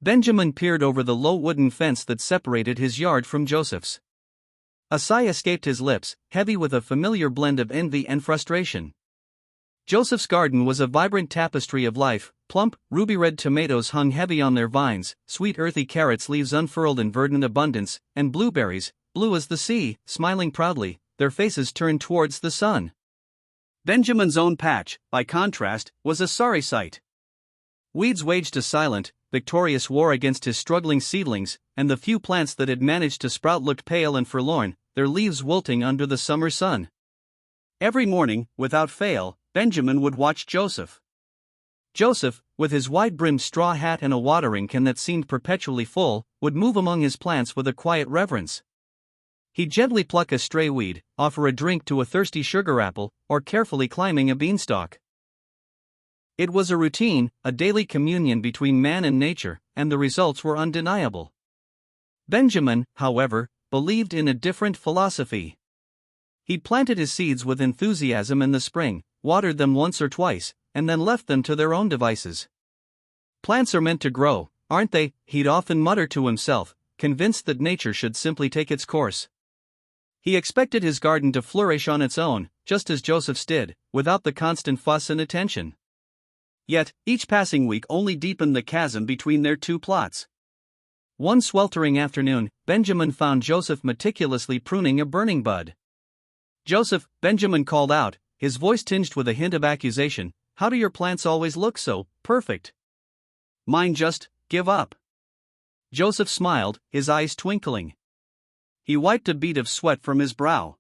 Benjamin peered over the low wooden fence that separated his yard from Joseph's. A sigh escaped his lips, heavy with a familiar blend of envy and frustration. Joseph's garden was a vibrant tapestry of life. Plump, ruby-red tomatoes hung heavy on their vines, sweet earthy carrots leaves unfurled in verdant abundance, and blueberries, blue as the sea, smiling proudly, their faces turned towards the sun. Benjamin's own patch, by contrast, was a sorry sight. Weeds waged a silent, victorious war against his struggling seedlings, and the few plants that had managed to sprout looked pale and forlorn, their leaves wilting under the summer sun. Every morning, without fail, Benjamin would watch Joseph. Joseph, with his wide-brimmed straw hat and a watering can that seemed perpetually full, would move among his plants with a quiet reverence. He'd gently pluck a stray weed, offer a drink to a thirsty sugar apple, or carefully climbing a beanstalk. It was a routine, a daily communion between man and nature, and the results were undeniable. Benjamin, however, believed in a different philosophy. He'd planted his seeds with enthusiasm in the spring, watered them once or twice, and then left them to their own devices. Plants are meant to grow, aren't they? He'd often mutter to himself, convinced that nature should simply take its course. He expected his garden to flourish on its own, just as Joseph's did, without the constant fuss and attention. Yet, each passing week only deepened the chasm between their two plots. One sweltering afternoon, Benjamin found Joseph meticulously pruning a burning bud. "Joseph," Benjamin called out, his voice tinged with a hint of accusation, "how do your plants always look so perfect? Mine just give up." Joseph smiled, his eyes twinkling. He wiped a bead of sweat from his brow.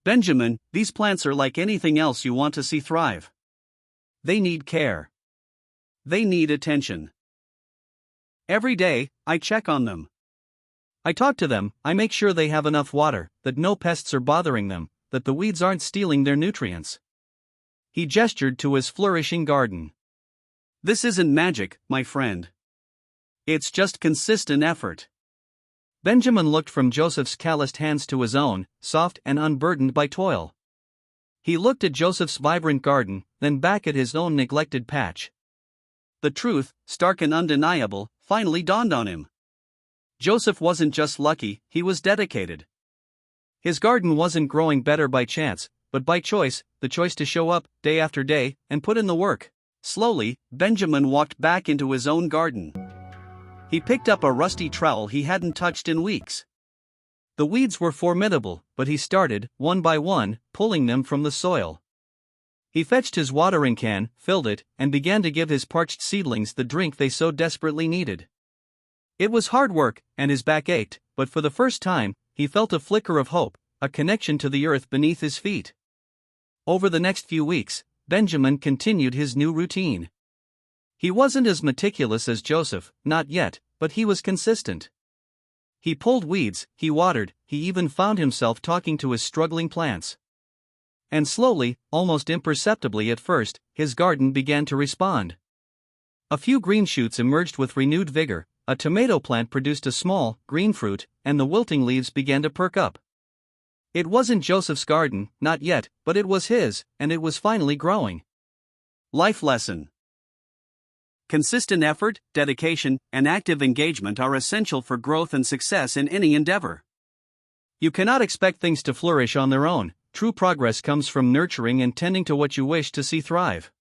"Benjamin, these plants are like anything else you want to see thrive. They need care. They need attention. Every day, I check on them. I talk to them, I make sure they have enough water, that no pests are bothering them, that the weeds aren't stealing their nutrients." He gestured to his flourishing garden. "This isn't magic, my friend. It's just consistent effort." Benjamin looked from Joseph's calloused hands to his own, soft and unburdened by toil. He looked at Joseph's vibrant garden, then back at his own neglected patch. The truth, stark and undeniable, finally dawned on him. Joseph wasn't just lucky, he was dedicated. His garden wasn't growing better by chance, but by choice, the choice to show up, day after day, and put in the work. Slowly, Benjamin walked back into his own garden. He picked up a rusty trowel he hadn't touched in weeks. The weeds were formidable, but he started, one by one, pulling them from the soil. He fetched his watering can, filled it, and began to give his parched seedlings the drink they so desperately needed. It was hard work, and his back ached, but for the first time, he felt a flicker of hope, a connection to the earth beneath his feet. Over the next few weeks, Benjamin continued his new routine. He wasn't as meticulous as Joseph, not yet, but he was consistent. He pulled weeds, he watered, he even found himself talking to his struggling plants. And slowly, almost imperceptibly at first, his garden began to respond. A few green shoots emerged with renewed vigor, a tomato plant produced a small, green fruit, and the wilting leaves began to perk up. It wasn't Joseph's garden, not yet, but it was his, and it was finally growing. Life lesson. Consistent effort, dedication, and active engagement are essential for growth and success in any endeavor. You cannot expect things to flourish on their own. True progress comes from nurturing and tending to what you wish to see thrive.